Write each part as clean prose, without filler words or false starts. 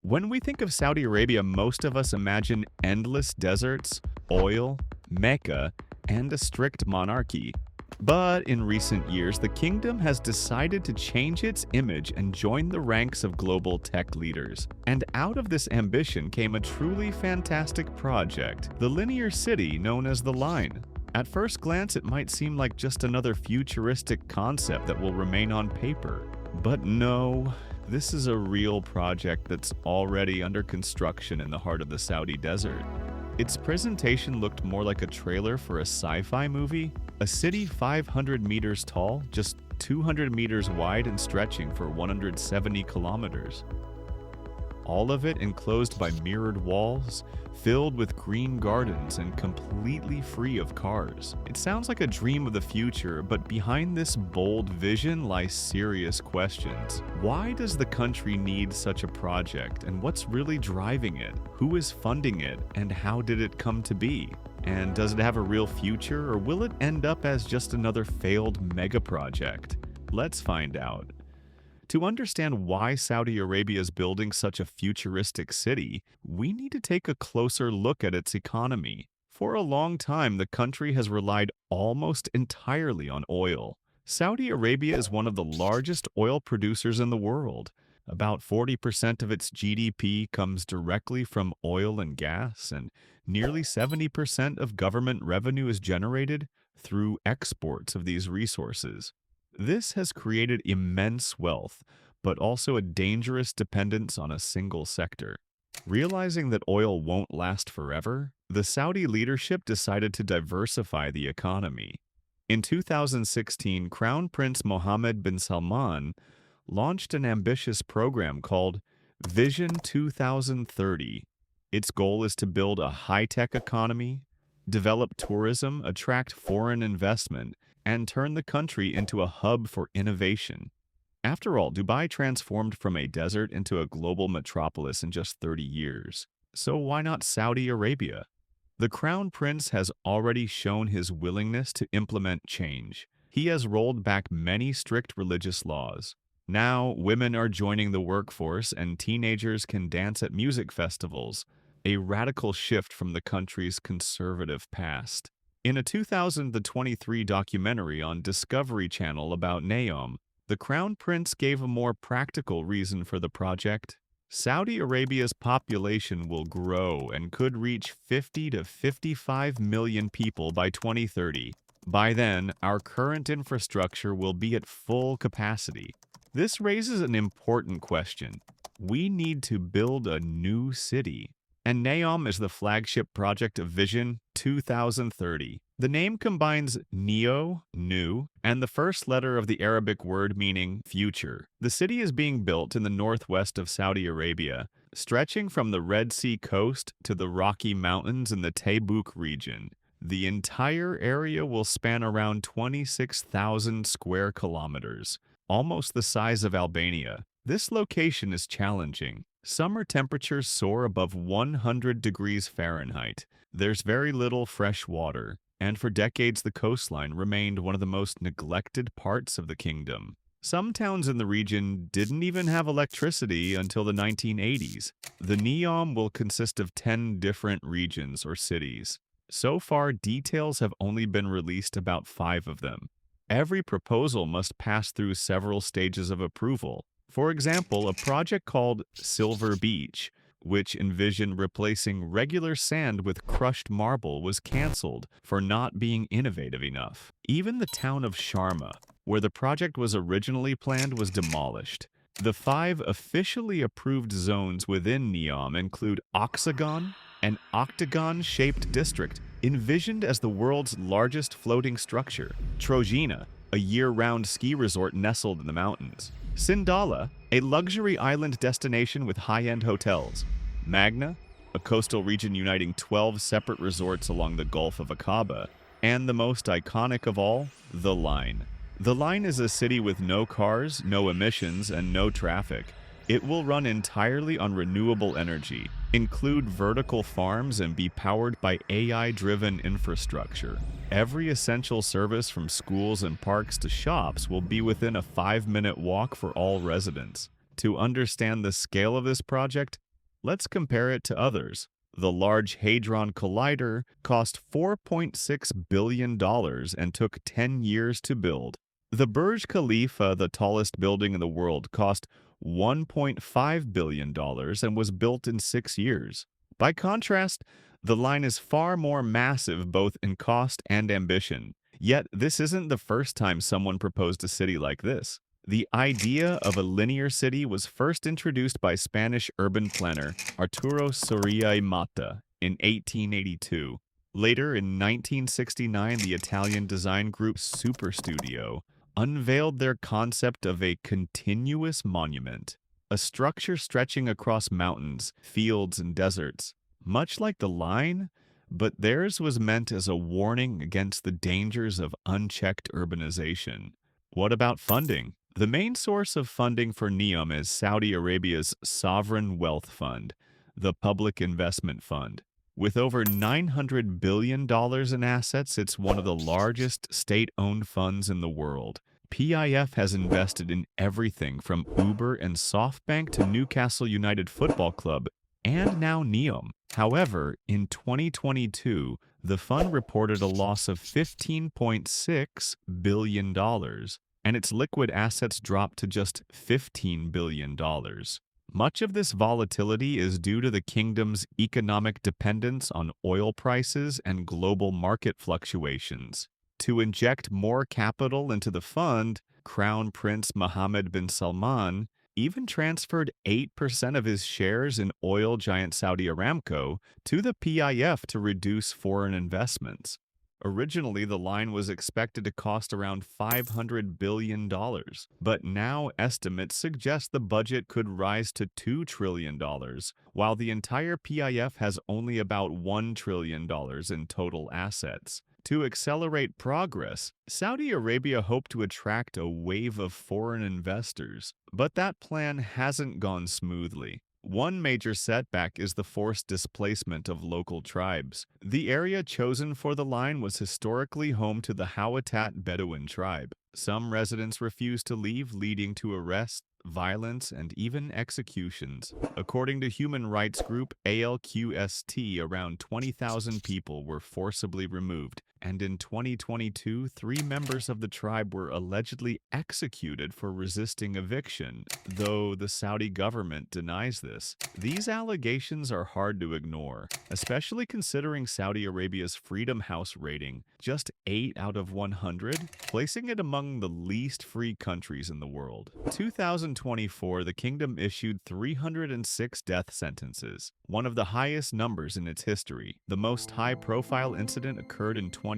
When we think of Saudi Arabia, most of us imagine endless deserts, oil, Mecca, and a strict monarchy. But in recent years, the kingdom has decided to change its image and join the ranks of global tech leaders. And out of this ambition came a truly fantastic project, the linear city known as the Line. At first glance, it might seem like just another futuristic concept that will remain on paper. But no, this is a real project that's already under construction in the heart of the Saudi desert. Its presentation looked more like a trailer for a sci-fi movie, a city 500 meters tall, just 200 meters wide and stretching for 170 kilometers. All of it enclosed by mirrored walls, filled with green gardens and completely free of cars. It sounds like a dream of the future, but behind this bold vision lie serious questions. Why does the country need such a project, and what's really driving it? Who is funding it, and how did it come to be? And does it have a real future, or will it end up as just another failed mega project? Let's find out. To understand why Saudi Arabia is building such a futuristic city, we need to take a closer look at its economy. For a long time, the country has relied almost entirely on oil. Saudi Arabia is one of the largest oil producers in the world. About 40% of its GDP comes directly from oil and gas, and nearly 70% of government revenue is generated through exports of these resources. This has created immense wealth, but also a dangerous dependence on a single sector. Realizing that oil won't last forever, the Saudi leadership decided to diversify the economy. In 2016, Crown Prince Mohammed bin Salman launched an ambitious program called Vision 2030. Its goal is to build a high-tech economy, develop tourism, attract foreign investment, and turn the country into a hub for innovation. After all, Dubai transformed from a desert into a global metropolis in just 30 years. So why not Saudi Arabia? The Crown Prince has already shown his willingness to implement change. He has rolled back many strict religious laws. Now, women are joining the workforce and teenagers can dance at music festivals, a radical shift from the country's conservative past. In a 2023 documentary on Discovery Channel about Neom, the Crown Prince gave a more practical reason for the project. Saudi Arabia's population will grow and could reach 50 to 55 million people by 2030. By then, our current infrastructure will be at full capacity. This raises an important question. We need to build a new city. And Neom is the flagship project of Vision 2030. The name combines neo, new, and the first letter of the Arabic word meaning future. The city is being built in the northwest of Saudi Arabia, stretching from the Red Sea coast to the Rocky Mountains in the Tabouk region. The entire area will span around 26,000 square kilometers, almost the size of Albania. This location is challenging. Summer temperatures soar above 100 degrees Fahrenheit. There's very little fresh water, and for decades the coastline remained one of the most neglected parts of the kingdom. Some towns in the region didn't even have electricity until the 1980s. The Neom will consist of 10 different regions or cities. So far, details have only been released about 5 of them. Every proposal must pass through several stages of approval. For example, a project called Silver Beach, which envisioned replacing regular sand with crushed marble, was canceled for not being innovative enough. Even the town of Sharma, where the project was originally planned, was demolished. The 5 officially approved zones within Neom include Oxagon, an octagon-shaped district envisioned as the world's largest floating structure; Trojena, a year-round ski resort nestled in the mountains; Sindala, a luxury island destination with high-end hotels; Magna, a coastal region uniting 12 separate resorts along the Gulf of Aqaba; and the most iconic of all, The Line. The Line is a city with no cars, no emissions, and no traffic. It will run entirely on renewable energy, include vertical farms, and be powered by AI-driven infrastructure. Every essential service from schools and parks to shops will be within a 5-minute walk for all residents. To understand the scale of this project, Let's compare it to others. The Large Hadron Collider cost $4.6 billion and took 10 years to build. The Burj Khalifa, the tallest building in the world, cost $1.5 billion and was built in 6 years. By contrast, the line is far more massive both in cost and ambition. Yet, this isn't the first time someone proposed a city like this. The idea of a linear city was first introduced by Spanish urban planner Arturo Soria y Mata in 1882. Later, in 1969, the Italian design group Superstudio unveiled their concept of a continuous monument, a structure stretching across mountains, fields, and deserts. Much like the line, but theirs was meant as a warning against the dangers of unchecked urbanization. What about funding? The main source of funding for Neom is Saudi Arabia's Sovereign Wealth Fund, the Public Investment Fund. With over $900 billion in assets, it's one of the largest state-owned funds in the world. PIF has invested in everything from Uber and SoftBank to Newcastle United Football Club, and now Neom. However, in 2022, the fund reported a loss of $15.6 billion, and its liquid assets dropped to just $15 billion. Much of this volatility is due to the kingdom's economic dependence on oil prices and global market fluctuations. To inject more capital into the fund, Crown Prince Mohammed bin Salman even transferred 8% of his shares in oil giant Saudi Aramco to the PIF to reduce foreign investments. Originally, the line was expected to cost around $500 billion, but now estimates suggest the budget could rise to $2 trillion, while the entire PIF has only about $1 trillion in total assets. To accelerate progress, Saudi Arabia hoped to attract a wave of foreign investors, but that plan hasn't gone smoothly. One major setback is the forced displacement of local tribes. The area chosen for the line was historically home to the Huwaiti Bedouin tribe. Some residents refused to leave, leading to arrests, violence, and even executions. According to human rights group al-Huwaiti, around 20,000 people were forcibly removed, and in 2022, 3 members of the tribe were allegedly executed for resisting eviction, though the Saudi government denies this. These allegations are hard to ignore, especially considering Saudi Arabia's Freedom House rating, just 8 out of 100, placing it among the least free countries in the world. 2024, the kingdom issued 306 death sentences, one of the highest numbers in its history. The most high-profile incident occurred in 2020,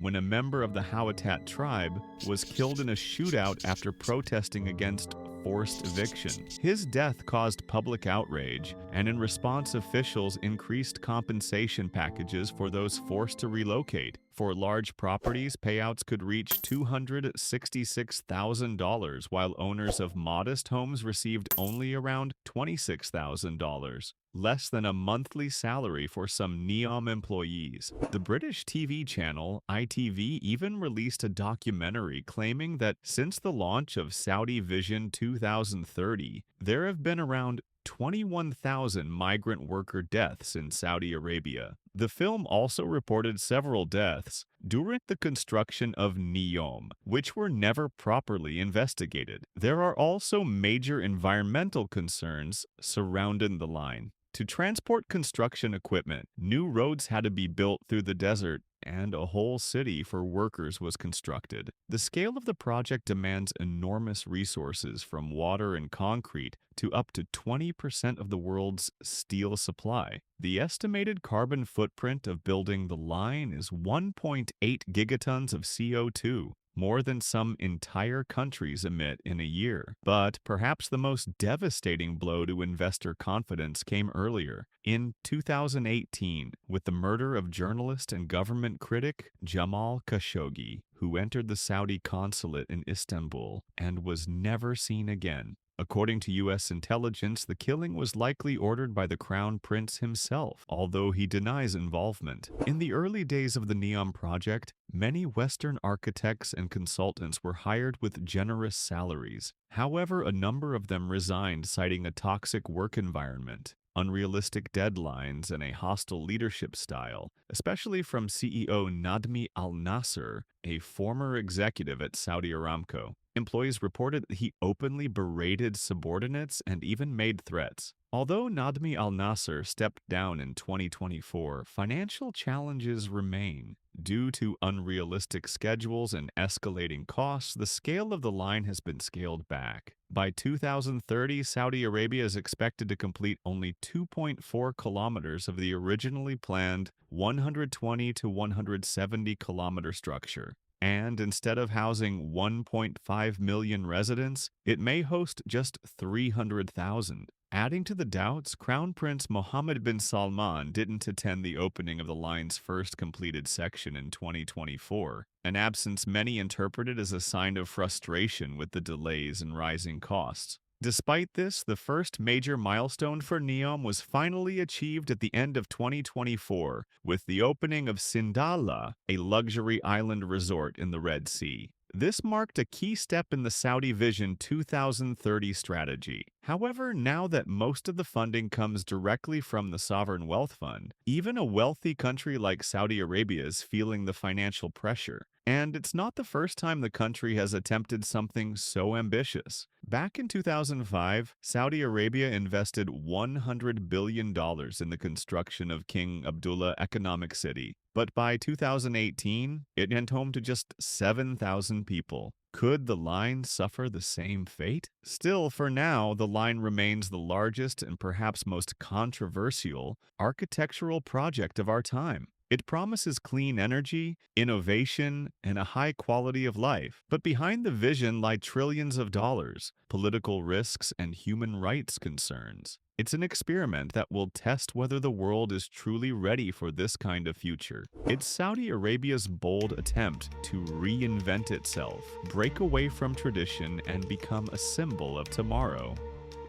when a member of the Huwaiti tribe was killed in a shootout after protesting against forced eviction. His death caused public outrage, and in response, officials increased compensation packages for those forced to relocate. For large properties, payouts could reach $266,000, while owners of modest homes received only around $26,000, less than a monthly salary for some Neom employees. The British TV channel ITV even released a documentary claiming that since the launch of Saudi Vision 2030, there have been around 21,000 migrant worker deaths in Saudi Arabia. The film also reported several deaths during the construction of Neom, which were never properly investigated. There are also major environmental concerns surrounding the line. To transport construction equipment, new roads had to be built through the desert, and a whole city for workers was constructed. The scale of the project demands enormous resources, from water and concrete to up to 20% of the world's steel supply. The estimated carbon footprint of building the line is 1.8 gigatons of CO2, more than some entire countries emit in a year. But perhaps the most devastating blow to investor confidence came earlier, in 2018, with the murder of journalist and government critic Jamal Khashoggi, who entered the Saudi consulate in Istanbul and was never seen again. According to U.S. intelligence, the killing was likely ordered by the Crown Prince himself, although he denies involvement. In the early days of the Neom project, many Western architects and consultants were hired with generous salaries. However, a number of them resigned, citing a toxic work environment, unrealistic deadlines, and a hostile leadership style, especially from CEO Nadmi al-Nasser, a former executive at Saudi Aramco. Employees reported that he openly berated subordinates and even made threats. Although Nadmi al-Nasser stepped down in 2024, financial challenges remain. Due to unrealistic schedules and escalating costs, the scale of the line has been scaled back. By 2030, Saudi Arabia is expected to complete only 2.4 kilometers of the originally planned 120 to 170 kilometer structure. And instead of housing 1.5 million residents, it may host just 300,000. Adding to the doubts, Crown Prince Mohammed bin Salman didn't attend the opening of the line's first completed section in 2024, an absence many interpreted as a sign of frustration with the delays and rising costs. Despite this, the first major milestone for Neom was finally achieved at the end of 2024 with the opening of Sindala, a luxury island resort in the Red Sea. This marked a key step in the Saudi Vision 2030 strategy. However, now that most of the funding comes directly from the Sovereign Wealth Fund, even a wealthy country like Saudi Arabia is feeling the financial pressure. And it's not the first time the country has attempted something so ambitious. Back in 2005, Saudi Arabia invested $100 billion in the construction of King Abdullah Economic City. But by 2018, it went home to just 7,000 people. Could the line suffer the same fate? Still, for now, the line remains the largest and perhaps most controversial architectural project of our time. It promises clean energy, innovation, and a high quality of life. But behind the vision lie trillions of dollars, political risks, and human rights concerns. It's an experiment that will test whether the world is truly ready for this kind of future. It's Saudi Arabia's bold attempt to reinvent itself, break away from tradition, and become a symbol of tomorrow.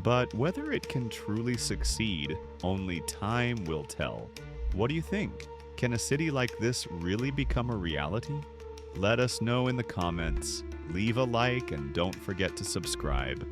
But whether it can truly succeed, only time will tell. What do you think? Can a city like this really become a reality? Let us know in the comments. Leave a like and don't forget to subscribe.